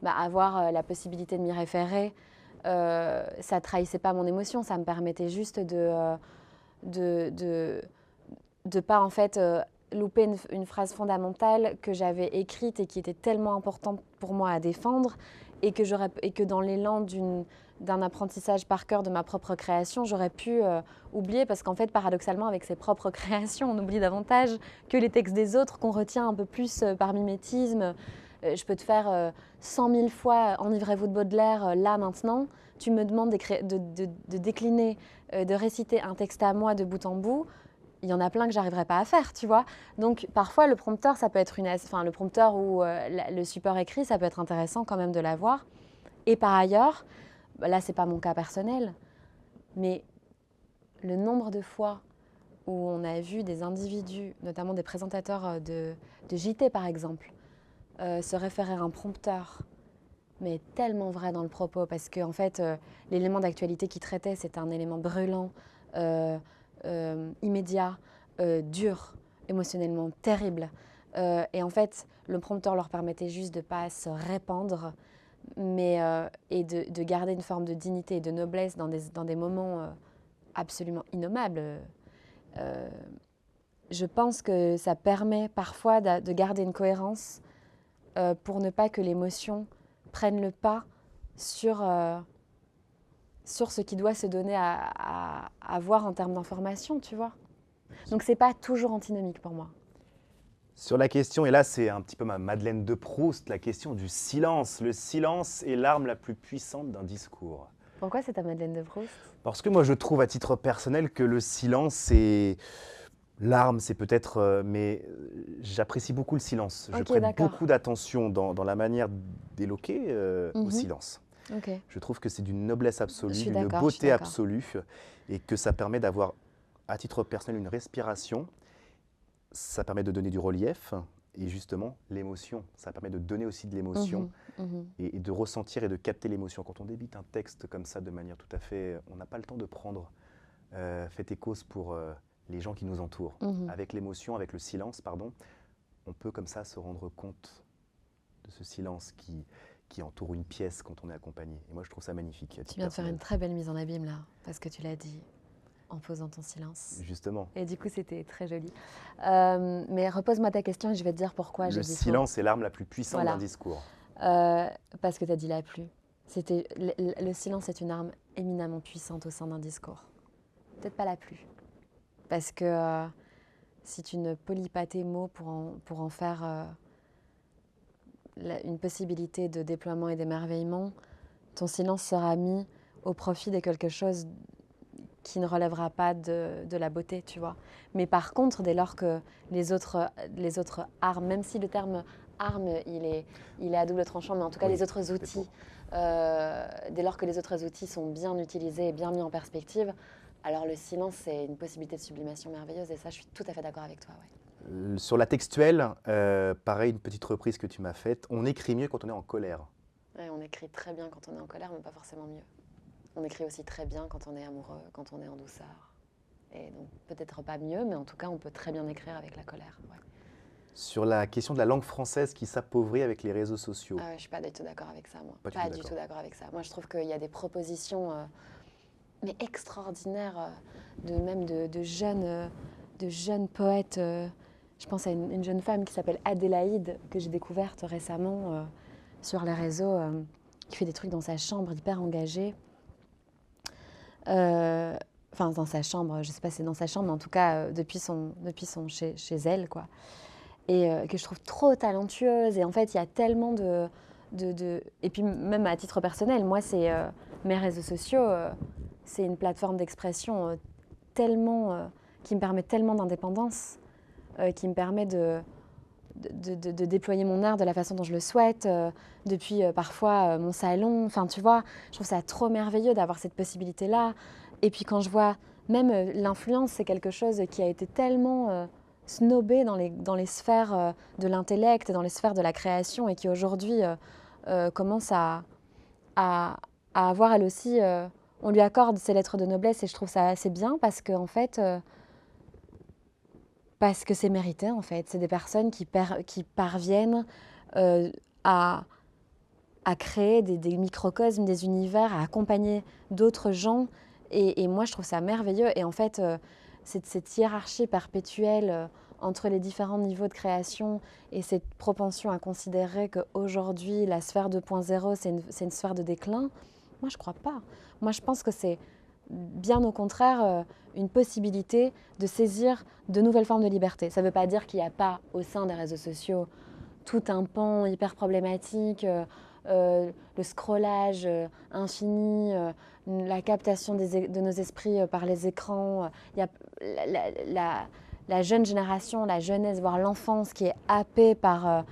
Avoir la possibilité de m'y référer, ça ne trahissait pas mon émotion, ça me permettait juste de pas en fait loupé une phrase fondamentale que j'avais écrite et qui était tellement importante pour moi à défendre et que dans l'élan d'un apprentissage par cœur de ma propre création, j'aurais pu oublier parce qu'en fait, paradoxalement, avec ses propres créations, on oublie davantage que les textes des autres qu'on retient un peu plus par mimétisme. Je peux te faire 100 000 fois Enivrez-vous de Baudelaire là maintenant. Tu me demandes de décliner, de réciter un texte à moi de bout en bout. Il y en a plein que j'arriverai pas à faire, tu vois. Donc parfois le prompteur, ça peut être le prompteur ou le support écrit, ça peut être intéressant quand même de l'avoir. Et par ailleurs, là c'est pas mon cas personnel, mais le nombre de fois où on a vu des individus, notamment des présentateurs de JT par exemple, se référer à un prompteur, mais tellement vrai dans le propos, parce que en fait, l'élément d'actualité qu'il traitait, c'était un élément brûlant, immédiat, dur, émotionnellement terrible. Et en fait, le prompteur leur permettait juste de ne pas se répandre, et de garder une forme de dignité et de noblesse dans des moments absolument innommables. Je pense que ça permet parfois de garder une cohérence pour ne pas que l'émotion prenne le pas sur ce qui doit se donner à voir en termes d'information, tu vois. Donc c'est pas toujours antinomique pour moi. Sur la question, et là c'est un petit peu ma Madeleine de Proust, la question du silence. Le silence est l'arme la plus puissante d'un discours. Pourquoi c'est ta Madeleine de Proust? Parce que moi je trouve à titre personnel que le silence c'est... L'arme, c'est peut-être, mais j'apprécie beaucoup le silence. Je prête beaucoup d'attention dans la manière d'éloquer au silence. Je trouve que c'est d'une noblesse absolue, d'une beauté absolue, et que ça permet d'avoir, à titre personnel, une respiration. Ça permet de donner du relief, et justement, l'émotion. Ça permet de donner aussi de l'émotion, et de ressentir et de capter l'émotion. Quand on débite un texte comme ça de manière tout à fait... On n'a pas le temps de prendre fait et cause pour... les gens qui nous entourent. Avec l'émotion, avec le silence, pardon, on peut comme ça se rendre compte de ce silence qui entoure une pièce quand on est accompagné. Et moi, je trouve ça magnifique. Tu viens de faire une très belle mise en abîme, là, parce que tu l'as dit en posant ton silence. Justement. Et du coup, c'était très joli. Mais repose-moi ta question et je vais te dire pourquoi j'ai dit Le silence est l'arme la plus puissante d'un discours. Parce que tu as dit la pluie. Le silence est une arme éminemment puissante au sein d'un discours. Peut-être pas la pluie. Parce que si tu ne polis pas tes mots pour en faire une possibilité de déploiement et d'émerveillement, ton silence sera mis au profit de quelque chose qui ne relèvera pas de la beauté, tu vois. Mais par contre, dès lors que les autres armes, même si le terme arme, il est à double tranchant, mais en tout cas les autres outils, dès lors que les autres outils sont bien utilisés et bien mis en perspective, alors le silence, c'est une possibilité de sublimation merveilleuse et ça, je suis tout à fait d'accord avec toi. Ouais. Sur la textuelle, pareil, une petite reprise que tu m'as faite. On écrit mieux quand on est en colère. Ouais, on écrit très bien quand on est en colère, mais pas forcément mieux. On écrit aussi très bien quand on est amoureux, quand on est en douceur. Et donc peut-être pas mieux, mais en tout cas, on peut très bien écrire avec la colère. Ouais. Sur la question de la langue française qui s'appauvrit avec les réseaux sociaux. Je ne suis pas du tout d'accord avec ça, moi. Pas du tout d'accord avec ça. Moi, je trouve qu'il y a des propositions... mais extraordinaire, de jeunes poètes. Je pense à une jeune femme qui s'appelle Adélaïde, que j'ai découverte récemment sur les réseaux, qui fait des trucs dans sa chambre, hyper engagée. Enfin, dans sa chambre, je ne sais pas si c'est dans sa chambre, mais en tout cas, chez elle, quoi. Et que je trouve trop talentueuse. Et en fait, il y a tellement Et puis, même à titre personnel, moi, c'est mes réseaux sociaux... c'est une plateforme d'expression qui me permet tellement d'indépendance, qui me permet de déployer mon art de la façon dont je le souhaite, depuis parfois mon salon. Enfin, tu vois, je trouve ça trop merveilleux d'avoir cette possibilité-là. Et puis quand je vois, même l'influence, c'est quelque chose qui a été tellement snobé dans les sphères de l'intellect, dans les sphères de la création, et qui aujourd'hui commence à avoir elle aussi... on lui accorde ses lettres de noblesse et je trouve ça assez bien parce que en fait, parce que c'est mérité en fait. C'est des personnes qui parviennent à créer des microcosmes, des univers, à accompagner d'autres gens. Et moi, je trouve ça merveilleux. Et en fait, cette hiérarchie perpétuelle entre les différents niveaux de création et cette propension à considérer qu'aujourd'hui, la sphère 2.0, c'est une sphère de déclin, moi, je ne crois pas. Moi, je pense que c'est bien au contraire une possibilité de saisir de nouvelles formes de liberté. Ça ne veut pas dire qu'il n'y a pas au sein des réseaux sociaux tout un pan hyper problématique, le scrollage infini, la captation de nos esprits par les écrans. Il y a la jeune génération, la jeunesse, voire l'enfance qui est happée par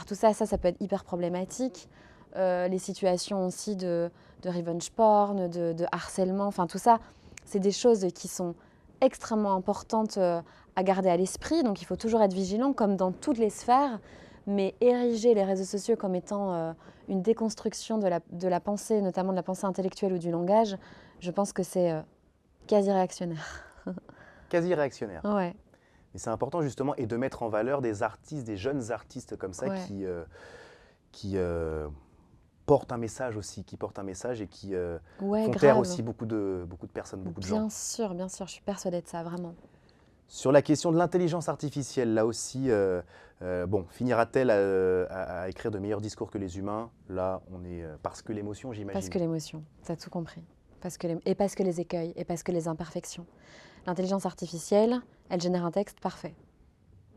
tout ça. Ça peut être hyper problématique. Les situations aussi de revenge porn, de harcèlement, enfin tout ça, c'est des choses qui sont extrêmement importantes à garder à l'esprit. Donc il faut toujours être vigilant, comme dans toutes les sphères. Mais ériger les réseaux sociaux comme étant une déconstruction de la pensée, notamment de la pensée intellectuelle ou du langage, je pense que c'est quasi réactionnaire. Quasi réactionnaire. Ouais. Mais c'est important justement et de mettre en valeur des artistes, des jeunes artistes comme ça qui portent un message aussi, qui portent un message et qui font taire aussi beaucoup de personnes, beaucoup de gens. Bien sûr, je suis persuadée de ça, vraiment. Sur la question de l'intelligence artificielle, là aussi, finira-t-elle à écrire de meilleurs discours que les humains? Là, on est parce que l'émotion, j'imagine. Parce que l'émotion, tu as tout compris. Parce que les écueils, et parce que les imperfections. L'intelligence artificielle, elle génère un texte parfait.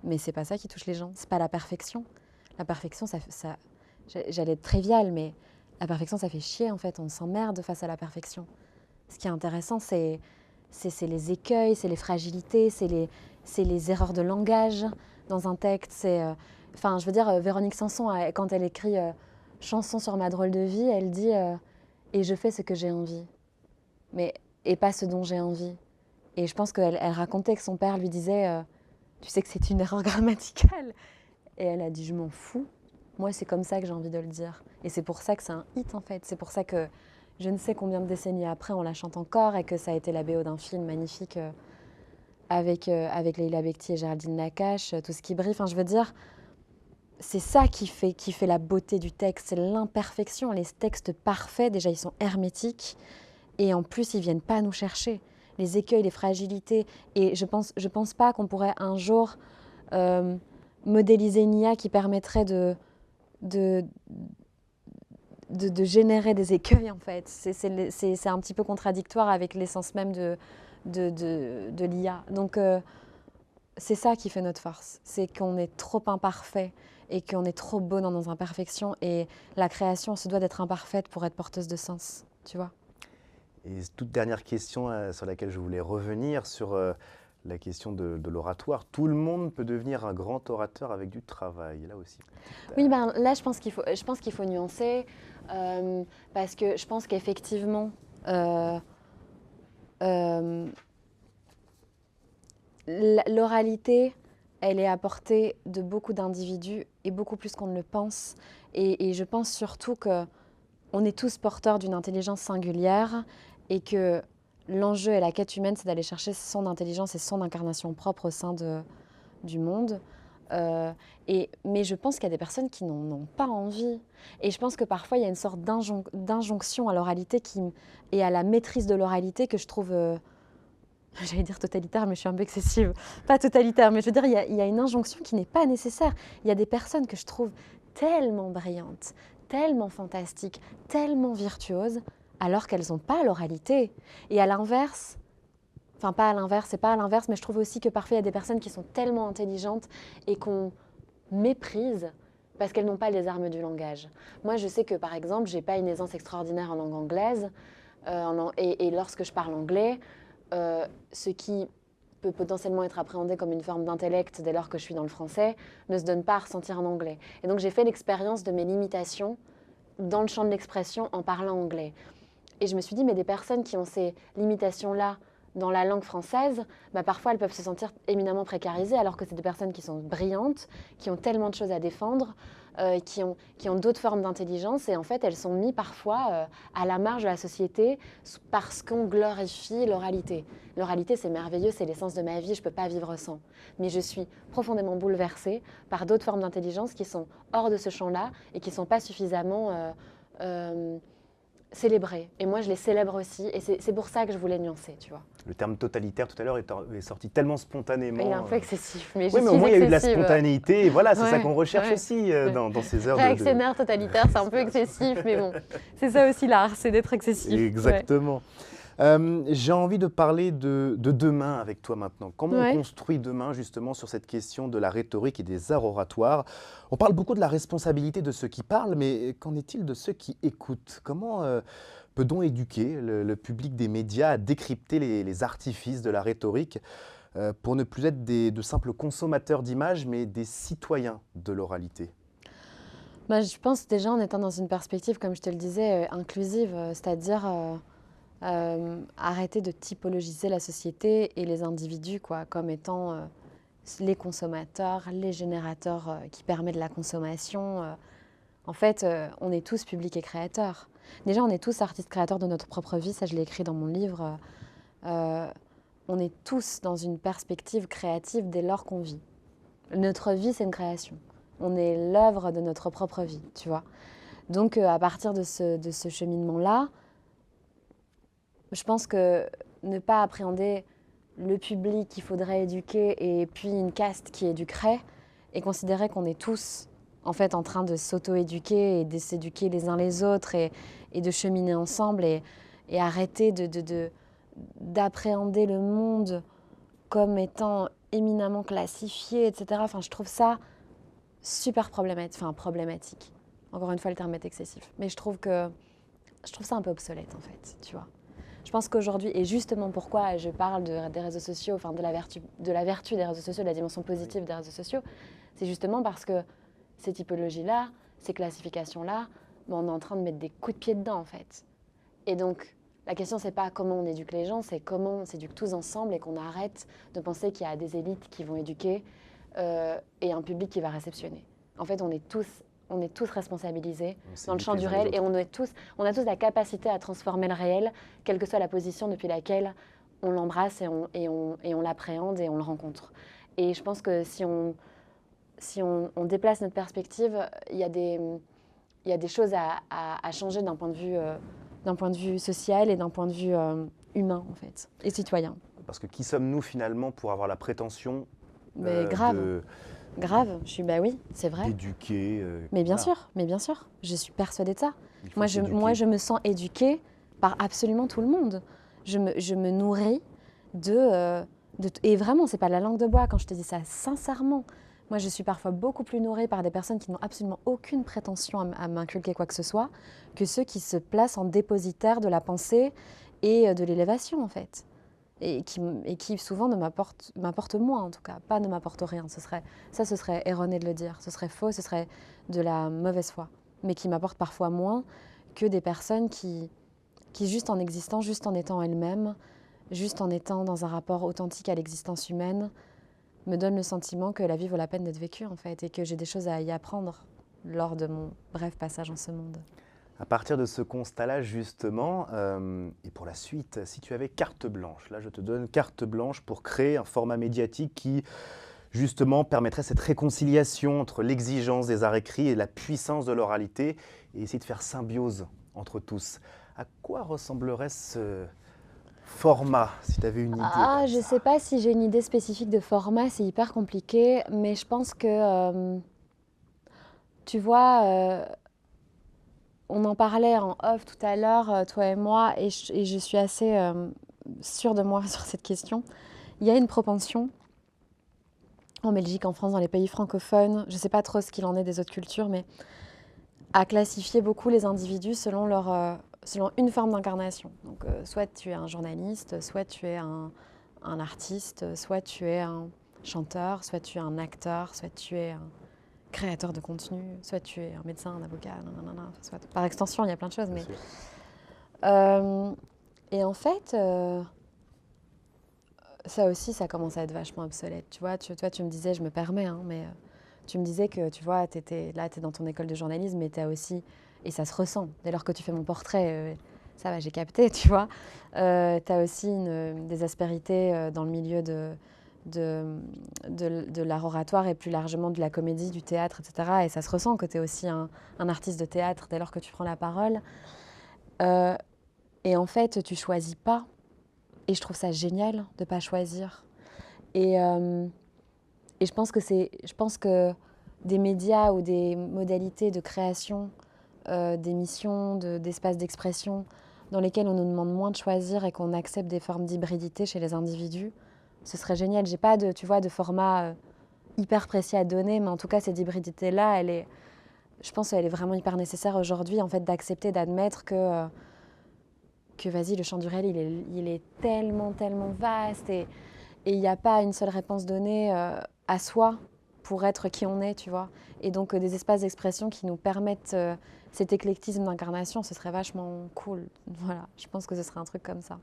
Mais c'est pas ça qui touche les gens, c'est pas la perfection. La perfection, j'allais être trivial, mais la perfection, ça fait chier en fait, on s'emmerde face à la perfection. Ce qui est intéressant, c'est les écueils, c'est les fragilités, c'est les erreurs de langage dans un texte. Je veux dire, Véronique Sanson, quand elle écrit « Chanson sur ma drôle de vie », elle dit « Et je fais ce que j'ai envie ». Et pas ce dont j'ai envie. Et je pense qu'elle racontait que son père lui disait « Tu sais que c'est une erreur grammaticale ». Et elle a dit « Je m'en fous. Moi, c'est comme ça que j'ai envie de le dire ». Et c'est pour ça que c'est un hit, en fait. C'est pour ça que je ne sais combien de décennies après, on la chante encore et que ça a été la BO d'un film magnifique avec Leila Bekti et Géraldine Nakache, Tout ce qui brille. Enfin, je veux dire, c'est ça qui fait la beauté du texte, c'est l'imperfection. Les textes parfaits, déjà, ils sont hermétiques et en plus, ils viennent pas nous chercher. Les écueils, les fragilités. Et je pense pas qu'on pourrait un jour modéliser une IA qui permettrait de générer des écueils, en fait. C'est un petit peu contradictoire avec l'essence même de l'IA. Donc, c'est ça qui fait notre force. C'est qu'on est trop imparfait et qu'on est trop beau dans nos imperfections. Et la création se doit d'être imparfaite pour être porteuse de sens, tu vois. Et toute dernière question sur laquelle je voulais revenir, sur la question de l'oratoire. Tout le monde peut devenir un grand orateur avec du travail, là aussi. Oui, là, je pense qu'il faut nuancer, parce que je pense qu'effectivement, l'oralité, elle est à portée de beaucoup d'individus et beaucoup plus qu'on ne le pense. Et je pense surtout qu'on est tous porteurs d'une intelligence singulière et que l'enjeu et la quête humaine, c'est d'aller chercher son intelligence et son incarnation propre au sein du monde. Mais je pense qu'il y a des personnes qui n'en ont pas envie. Et je pense que parfois, il y a une sorte d'injonction à l'oralité et à la maîtrise de l'oralité que je trouve... J'allais dire totalitaire, mais je suis un peu excessive. Pas totalitaire, mais je veux dire, il y a une injonction qui n'est pas nécessaire. Il y a des personnes que je trouve tellement brillantes, tellement fantastiques, tellement virtuoses, alors qu'elles n'ont pas l'oralité. Et à l'inverse, enfin pas à l'inverse, c'est pas à l'inverse, mais je trouve aussi que parfois il y a des personnes qui sont tellement intelligentes et qu'on méprise parce qu'elles n'ont pas les armes du langage. Moi, je sais que par exemple, j'ai pas une aisance extraordinaire en langue anglaise, et lorsque je parle anglais, ce qui peut potentiellement être appréhendé comme une forme d'intellect dès lors que je suis dans le français, ne se donne pas à ressentir en anglais. Et donc j'ai fait l'expérience de mes limitations dans le champ de l'expression en parlant anglais. Et je me suis dit, mais des personnes qui ont ces limitations-là dans la langue française, parfois elles peuvent se sentir éminemment précarisées, alors que c'est des personnes qui sont brillantes, qui ont tellement de choses à défendre, qui ont d'autres formes d'intelligence, et en fait elles sont mises parfois à la marge de la société parce qu'on glorifie l'oralité. L'oralité, c'est merveilleux, c'est l'essence de ma vie, je ne peux pas vivre sans. Mais je suis profondément bouleversée par d'autres formes d'intelligence qui sont hors de ce champ-là et qui ne sont pas suffisamment célébrer. Et moi, je les célèbre aussi. Et c'est pour ça que je voulais nuancer, tu vois. Le terme totalitaire tout à l'heure est sorti tellement spontanément. Il est un peu excessif, mais oui, mais au moins il y a eu de la spontanéité. Et voilà, c'est ça qu'on recherche ouais. aussi dans ces heures Réactionnaire, totalitaire, c'est un peu excessif, mais bon, c'est ça aussi l'art, c'est d'être excessif. Exactement. J'ai envie de parler de demain avec toi maintenant. Comment on construit demain justement sur cette question de la rhétorique et des arts oratoires? On parle beaucoup de la responsabilité de ceux qui parlent, mais qu'en est-il de ceux qui écoutent? Comment peut-on éduquer le public des médias à décrypter les artifices de la rhétorique pour ne plus être de simples consommateurs d'images, mais des citoyens de l'oralité? Bah, je pense déjà en étant dans une perspective, comme je te le disais, inclusive, c'est-à-dire arrêter de typologiser la société et les individus comme étant les consommateurs, les générateurs qui permettent de la consommation. En fait, on est tous publics et créateurs. Déjà, on est tous artistes créateurs de notre propre vie, ça je l'ai écrit dans mon livre. On est tous dans une perspective créative dès lors qu'on vit. Notre vie, c'est une création. On est l'œuvre de notre propre vie, tu vois. Donc, à partir de ce cheminement-là, je pense que ne pas appréhender le public qu'il faudrait éduquer et puis une caste qui éduquerait et considérer qu'on est tous en fait en train de s'auto-éduquer et de s'éduquer les uns les autres et de cheminer ensemble et arrêter d'appréhender le monde comme étant éminemment classifié, etc. Enfin, je trouve ça super problématique. Encore une fois, le terme est excessif. Mais je trouve ça un peu obsolète, en fait, tu vois. Je pense qu'aujourd'hui, et justement pourquoi je parle des réseaux sociaux, enfin de la vertu des réseaux sociaux, de la dimension positive des réseaux sociaux, c'est justement parce que ces typologies-là, ces classifications-là, on est en train de mettre des coups de pied dedans, en fait. Et donc, la question, c'est pas comment on éduque les gens, c'est comment on s'éduque tous ensemble et qu'on arrête de penser qu'il y a des élites qui vont éduquer et un public qui va réceptionner. En fait, on est tous responsabilisés dans le champ du réel et on a tous la capacité à transformer le réel, quelle que soit la position depuis laquelle on l'embrasse et on l'appréhende et on le rencontre. Et je pense que si on déplace notre perspective, il y a des choses à changer d'un point de vue social et d'un point de vue humain, en fait, et citoyen. Parce que qui sommes-nous finalement pour avoir la prétention Grave, oui, c'est vrai. D'éduquer. Mais bien sûr, je suis persuadée de ça. Moi, je me sens éduquée par absolument tout le monde. Je me nourris et vraiment, c'est pas la langue de bois quand je te dis ça, sincèrement. Moi, je suis parfois beaucoup plus nourrie par des personnes qui n'ont absolument aucune prétention à m'inculquer quoi que ce soit que ceux qui se placent en dépositaire de la pensée et de l'élévation, en fait. Et qui souvent m'apportent moins, en tout cas, pas ne m'apportent rien. Ce serait erroné de le dire, ce serait faux, ce serait de la mauvaise foi, mais qui m'apportent parfois moins que des personnes qui juste en existant, juste en étant elles-mêmes, juste en étant dans un rapport authentique à l'existence humaine, me donnent le sentiment que la vie vaut la peine d'être vécue, en fait, et que j'ai des choses à y apprendre lors de mon bref passage en ce monde. À partir de ce constat-là, justement, et pour la suite, si tu avais carte blanche, là je te donne carte blanche pour créer un format médiatique qui, justement, permettrait cette réconciliation entre l'exigence des arts écrits et la puissance de l'oralité, et essayer de faire symbiose entre tous. À quoi ressemblerait ce format, si tu avais une idée? Je ne sais pas si j'ai une idée spécifique de format, c'est hyper compliqué, mais je pense que, tu vois, on en parlait en off tout à l'heure, toi et moi, et je suis assez sûre de moi sur cette question. Il y a une propension, en Belgique, en France, dans les pays francophones, je ne sais pas trop ce qu'il en est des autres cultures, mais à classifier beaucoup les individus selon une forme d'incarnation. Donc, soit tu es un journaliste, soit tu es un artiste, soit tu es un chanteur, soit tu es un acteur, soit tu es un créateur de contenu, soit tu es un médecin, un avocat, soit, par extension, il y a plein de choses. Mais, et en fait, ça aussi, ça commence à être vachement obsolète. Tu vois, toi, tu me disais, je me permets, hein, mais tu me disais que, tu vois, tu es dans ton école de journalisme, mais tu as aussi, et ça se ressent, dès lors que tu fais mon portrait, ça va, j'ai capté, tu vois. Tu as aussi des aspérités dans le milieu de l'art oratoire et plus largement de la comédie, du théâtre, etc. Et ça se ressent que tu es aussi un artiste de théâtre dès lors que tu prends la parole. Euh, et en fait, tu choisis pas. Et je trouve ça génial de ne pas choisir. Et, et je pense que des médias ou des modalités de création, d'émissions, d'espaces d'expression, dans lesquels on nous demande moins de choisir et qu'on accepte des formes d'hybridité chez les individus, ce serait génial. J'ai pas de, tu vois, de format hyper précis à donner, mais en tout cas, cette hybridité-là, je pense qu'elle est vraiment hyper nécessaire aujourd'hui, en fait, d'accepter, d'admettre que vas-y, le champ du réel, il est tellement, tellement vaste et il n'y a pas une seule réponse donnée à soi pour être qui on est, tu vois. Et donc, des espaces d'expression qui nous permettent cet éclectisme d'incarnation, ce serait vachement cool. Voilà, je pense que ce serait un truc comme ça.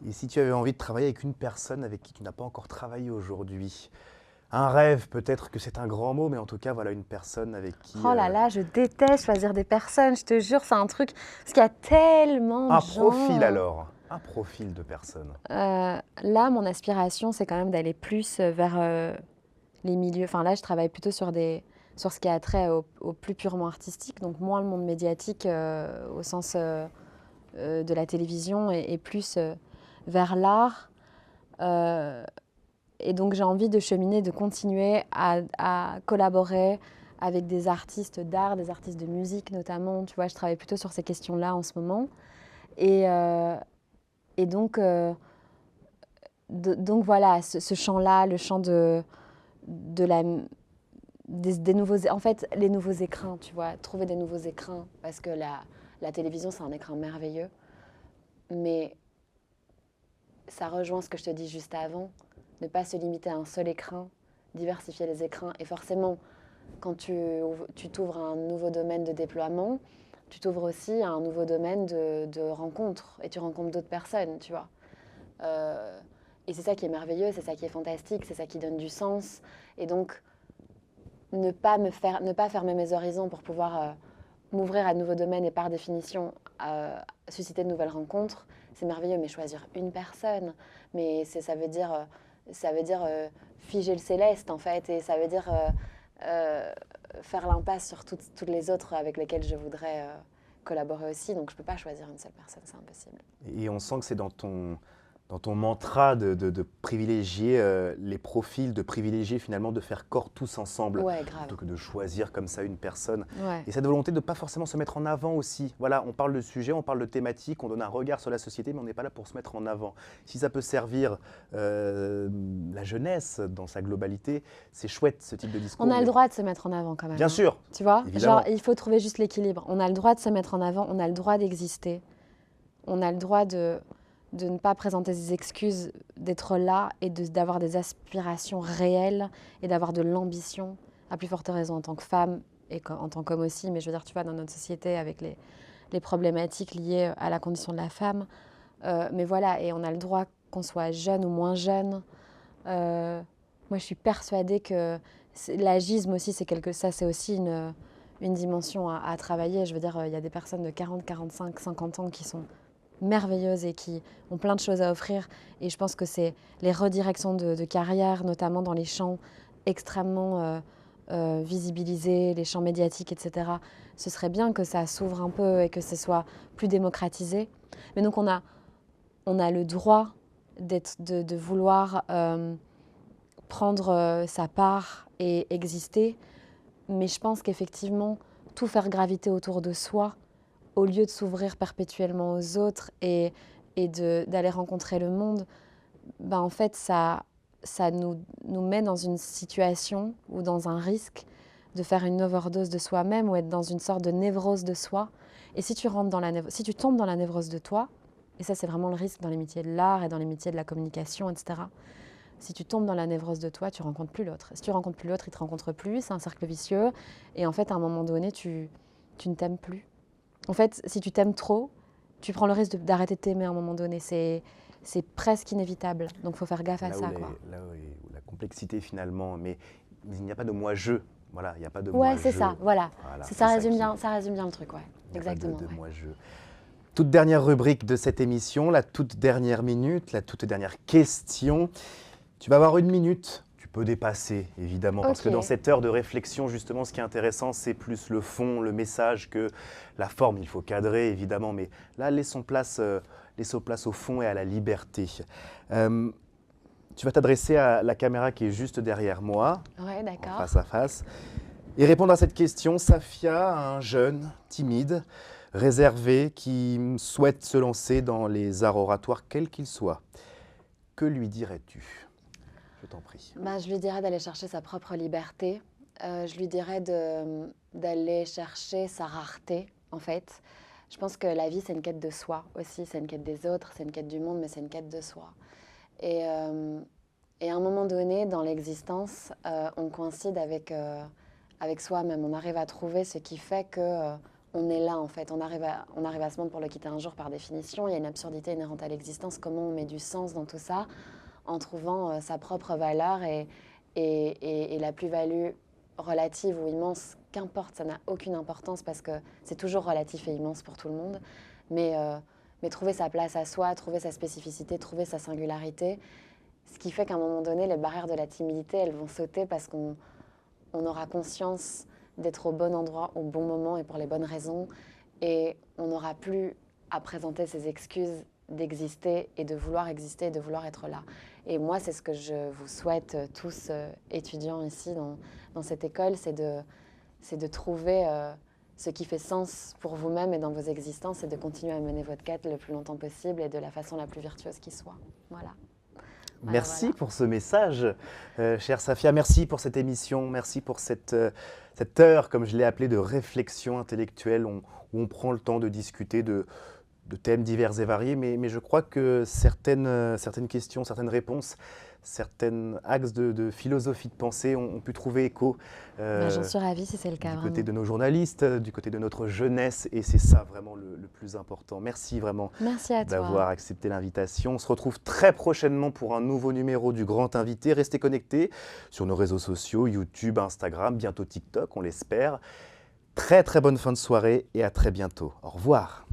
Et si tu avais envie de travailler avec une personne avec qui tu n'as pas encore travaillé aujourd'hui, un rêve, peut-être que c'est un grand mot, mais en tout cas, voilà une personne avec qui... Oh là là, je déteste choisir des personnes, je te jure, c'est un truc... Parce qu'il y a tellement Un de gens... profil alors, un profil de personne. Là, mon aspiration, c'est quand même d'aller plus vers les milieux... Enfin là, je travaille plutôt sur ce qui a trait au plus purement artistique, donc moins le monde médiatique au sens de la télévision et plus vers l'art. Et donc j'ai envie de cheminer, de continuer à collaborer avec des artistes d'art, des artistes de musique notamment. Tu vois, je travaille plutôt sur ces questions-là en ce moment. Et donc voilà, ce champ-là, le champ de des nouveaux... En fait, les nouveaux écrins, tu vois, trouver des nouveaux écrins. Parce que la télévision, c'est un écrin merveilleux. Mais ça rejoint ce que je te dis juste avant. Ne pas se limiter à un seul écrin, diversifier les écrins. Et forcément, quand tu t'ouvres à un nouveau domaine de déploiement, tu t'ouvres aussi à un nouveau domaine de rencontres. Et tu rencontres d'autres personnes, tu vois. Et c'est ça qui est merveilleux, c'est ça qui est fantastique, c'est ça qui donne du sens. Et donc, ne pas fermer mes horizons pour pouvoir m'ouvrir à de nouveaux domaines et par définition susciter de nouvelles rencontres, c'est merveilleux. Mais choisir une personne, mais ça veut dire figer le céleste en fait, et ça veut dire faire l'impasse sur toutes les autres avec lesquelles je voudrais collaborer aussi. Donc je ne peux pas choisir une seule personne, c'est impossible. Et on sent que c'est dans ton mantra de privilégier les profils, de privilégier finalement de faire corps tous ensemble, Ouais, grave. plutôt que de choisir comme ça une personne. Ouais. Et cette volonté de ne pas forcément se mettre en avant aussi. Voilà, on parle de sujet, on parle de thématique, on donne un regard sur la société, mais on n'est pas là pour se mettre en avant. Si ça peut servir la jeunesse dans sa globalité, c'est chouette ce type de discours. On a le droit de se mettre en avant quand même. Bien sûr. Tu vois, évidemment. genre il faut trouver juste l'équilibre. On a le droit de se mettre en avant, on a le droit d'exister. On a le droit de ne pas présenter des excuses, d'être là et d'avoir des aspirations réelles et d'avoir de l'ambition, à plus forte raison en tant que femme et en tant qu'homme aussi, mais je veux dire, tu vois, dans notre société avec les problématiques liées à la condition de la femme. Mais voilà, et on a le droit qu'on soit jeune ou moins jeune. Moi, je suis persuadée que l'agisme aussi, c'est aussi une dimension à travailler. Je veux dire, il y a des personnes de 40, 45, 50 ans qui sont merveilleuses et qui ont plein de choses à offrir. Et je pense que c'est les redirections de carrière, notamment dans les champs extrêmement visibilisés, les champs médiatiques, etc. Ce serait bien que ça s'ouvre un peu et que ce soit plus démocratisé. Mais donc on a le droit de vouloir prendre sa part et exister. Mais je pense qu'effectivement, tout faire graviter autour de soi, au lieu de s'ouvrir perpétuellement aux autres et d'aller rencontrer le monde, ben en fait, ça nous met dans une situation ou dans un risque de faire une overdose de soi-même ou être dans une sorte de névrose de soi. Et si tu tombes dans la névrose de toi, et ça c'est vraiment le risque dans les métiers de l'art et dans les métiers de la communication, etc., si tu tombes dans la névrose de toi, tu ne rencontres plus l'autre. Si tu ne rencontres plus l'autre, il ne te rencontre plus, c'est un cercle vicieux. Et en fait, à un moment donné, tu ne t'aimes plus. En fait, si tu t'aimes trop, tu prends le risque d'arrêter de t'aimer à un moment donné. C'est presque inévitable. Donc, il faut faire gaffe à ça. Là où la complexité finalement, mais il n'y a pas de moi-je. Voilà, il n'y a pas de ouais, moi-je. c'est ça, voilà. Ça résume bien le truc, ouais. Exactement. De moi-je. Toute dernière rubrique de cette émission, la toute dernière minute, la toute dernière question. Tu vas avoir une minute. Tu peux dépasser, évidemment, parce que dans Ok. cette heure de réflexion, justement, ce qui est intéressant, c'est plus le fond, le message que la forme. Il faut cadrer, évidemment, mais là, laissons place au fond et à la liberté. Euh, Tu vas t'adresser à la caméra qui est juste derrière moi, Ouais, en d'accord. face à face, et répondre à cette question. Safia, un jeune, timide, réservé, qui souhaite se lancer dans les arts oratoires, quels qu'ils soient. Que lui dirais-tu? Je t'en prie. Bah, je lui dirais d'aller chercher sa propre liberté. Je lui dirais d'aller chercher sa rareté, en fait. Je pense que la vie, c'est une quête de soi aussi. C'est une quête des autres, c'est une quête du monde, mais c'est une quête de soi. Et, euh, et à un moment donné, dans l'existence, on coïncide avec soi-même. On arrive à trouver ce qui fait que on est là, en fait. On arrive à ce monde pour le quitter un jour, par définition. Il y a une absurdité inhérente à l'existence. Comment on met du sens dans tout ça en trouvant sa propre valeur et la plus-value relative ou immense, qu'importe, ça n'a aucune importance parce que c'est toujours relatif et immense pour tout le monde. Mais trouver sa place à soi, trouver sa spécificité, trouver sa singularité, ce qui fait qu'à un moment donné, les barrières de la timidité, elles vont sauter parce qu'on aura conscience d'être au bon endroit, au bon moment et pour les bonnes raisons. Et on n'aura plus à présenter ses excuses d'exister et de vouloir exister et de vouloir être là. Et moi, c'est ce que je vous souhaite tous, étudiants ici dans cette école, c'est de trouver ce qui fait sens pour vous-même et dans vos existences et de continuer à mener votre quête le plus longtemps possible et de la façon la plus virtueuse qui soit. Voilà. Merci Voilà. pour ce message, chère Safia. Merci pour cette émission. Merci pour cette heure, comme je l'ai appelée, de réflexion intellectuelle où on prend le temps de discuter de thèmes divers et variés. Mais je crois que certaines questions, certaines réponses, certains axes de philosophie de pensée ont pu trouver écho J'en suis ravie si c'est le cas, du vraiment. côté de nos journalistes, du côté de notre jeunesse. Et c'est ça vraiment le plus important. Merci vraiment Merci à d'avoir toi. accepté l'invitation. On se retrouve très prochainement pour un nouveau numéro du Grand Invité. Restez connectés sur nos réseaux sociaux, YouTube, Instagram, bientôt TikTok, on l'espère. Très très bonne fin de soirée et à très bientôt. Au revoir.